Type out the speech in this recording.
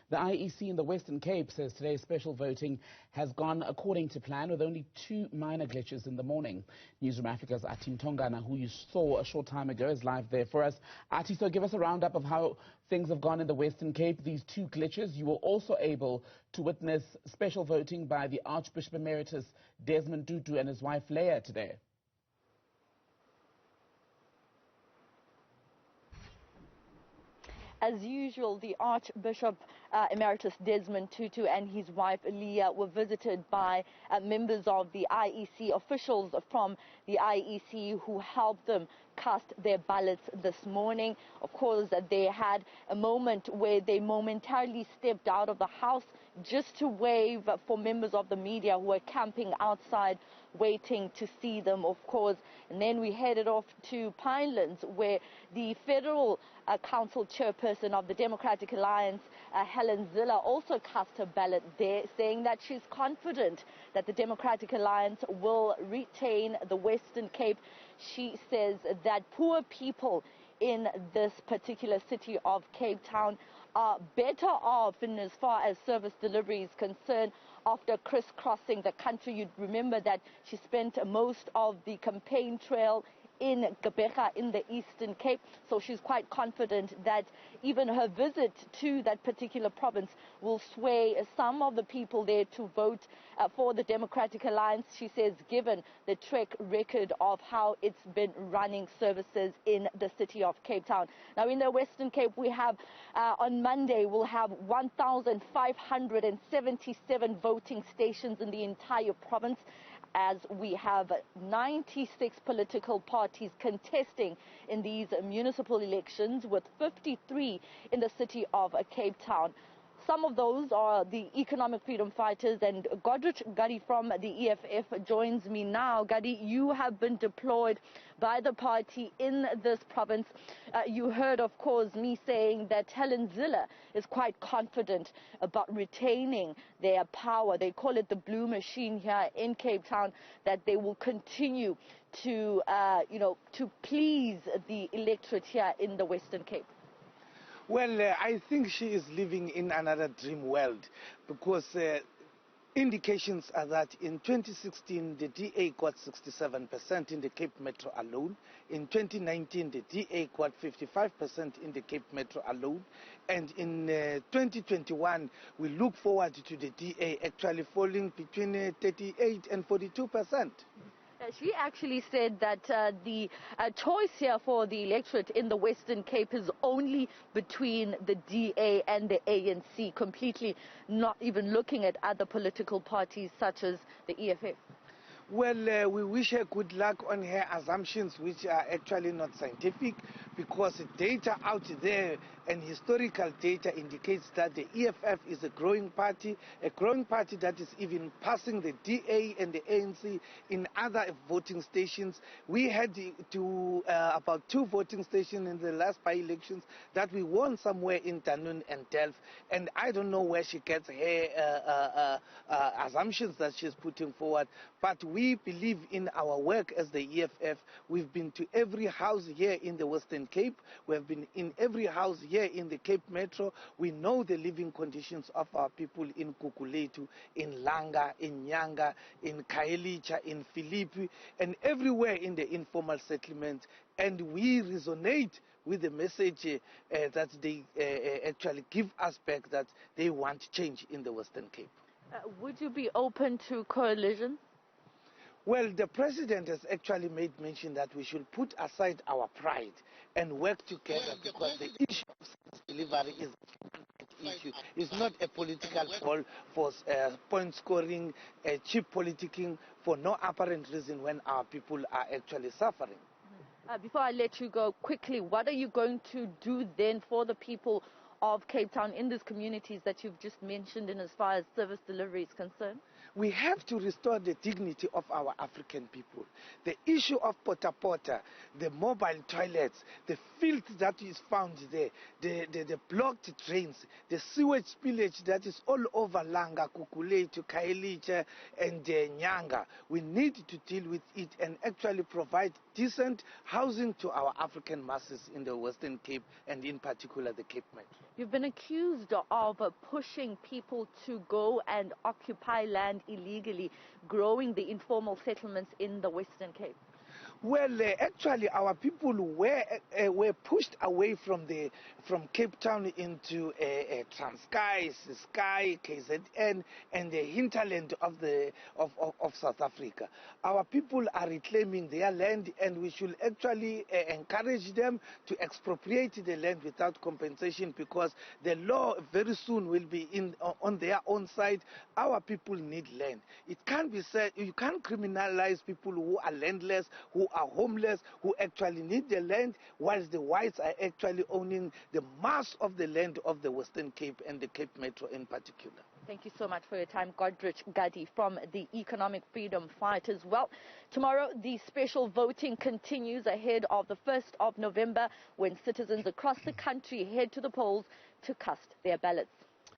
The IEC in the Western Cape says today's special voting has gone according to plan with only 2 minor glitches in the morning. Newzroom Afrika's Ati Tongana, who you saw a short time ago, is live there for us. Ati, so give us a roundup of how things have gone in the Western Cape. These 2 glitches, you were also able to witness special voting by the Archbishop Emeritus Desmond Tutu and his wife Leah today. As usual, the Archbishop Emeritus Desmond Tutu and his wife Leah were visited by members of the IEC, officials from the IEC who helped them cast their ballots this morning. Of course, they had a moment where they momentarily stepped out of the house just to wave for members of the media who were camping outside waiting to see them, of course. And then we headed off to Pinelands, where the Federal Council chairperson of the Democratic Alliance, Helen Zille, also cast her ballot there, saying that she's confident that the Democratic Alliance will retain the Western Cape. She says that poor people in this particular city of Cape Town are better off in as far as service delivery is concerned after crisscrossing the country. You'd remember that she spent most of the campaign trail in Gqeberha in the Eastern Cape, so she's quite confident that even her visit to that particular province will sway some of the people there to vote for the Democratic Alliance. She says, given the track record of how it's been running services in the city of Cape Town. Now, in the Western Cape, we have on Monday we'll have 1,577 voting stations in the entire province, as we have 96 political parties contesting in these municipal elections, with 53 in the city of Cape Town. Some of those are the economic freedom fighters, and Godrich Gardee from the EFF joins me now. Gardee, you have been deployed by the party in this province. You heard, of course, me saying that Helen Zille is quite confident about retaining their power. They call it the blue machine here in Cape Town, that they will continue to, to please the electorate here in the Western Cape. Well, I think she is living in another dream world, because indications are that in 2016 the DA got 67% in the Cape Metro alone. In 2019 the DA got 55% in the Cape Metro alone. And in 2021 we look forward to the DA actually falling between 38 and 42%. She actually said that the choice here for the electorate in the Western Cape is only between the DA and the ANC, completely not even looking at other political parties such as the EFF. Well, we wish her good luck on her assumptions, which are actually not scientific, because data out there and historical data indicates that the EFF is a growing party that is even passing the DA and the ANC in other voting stations. We had to about 2 voting stations in the last by-elections that we won somewhere in Danun and Delft, and I don't know where she gets her assumptions that she's putting forward, but we believe in our work as the EFF. We've been to every house here in the Western Cape. We have been in every house here in the Cape Metro. We know the living conditions of our people in Kukuletu, in Langa, in Nyanga, in Khayelitsha, in Philippi, and everywhere in the informal settlement. And we resonate with the message that they actually give us back, that they want change in the Western Cape. Would you be open to coalition? Well, the president has actually made mention that we should put aside our pride and work together, because the issue of service delivery is an issue. It's not a political call for point scoring, cheap politicking for no apparent reason when our people are actually suffering. Before I let you go, quickly, what are you going to do then for the people of Cape Town in these communities that you've just mentioned in as far as service delivery is concerned? We have to restore the dignity of our African people. The issue of porta-porta, the mobile toilets, the filth that is found there, the blocked drains, the sewage spillage that is all over Langa, Kukuletu, Khayelitsha, and Nyanga. We need to deal with it and actually provide decent housing to our African masses in the Western Cape, and in particular the Cape Metro. You've been accused of pushing people to go and occupy land illegally, growing the informal settlements in the Western Cape. Well, actually, our people were pushed away from Cape Town into Transkei, Sky, KZN, and the hinterland of South Africa. Our people are reclaiming their land, and we should actually encourage them to expropriate the land without compensation, because the law very soon will be on their own side. Our people need land. It can't be said you can't criminalize people who are landless, who are homeless, who actually need the land, whilst the whites are actually owning the mass of the land of the Western Cape and the Cape Metro in particular. Thank you so much for your time, Godrich Gardee from the Economic Freedom Fighters. Well, tomorrow the special voting continues ahead of the 1st of November, when citizens across the country head to the polls to cast their ballots.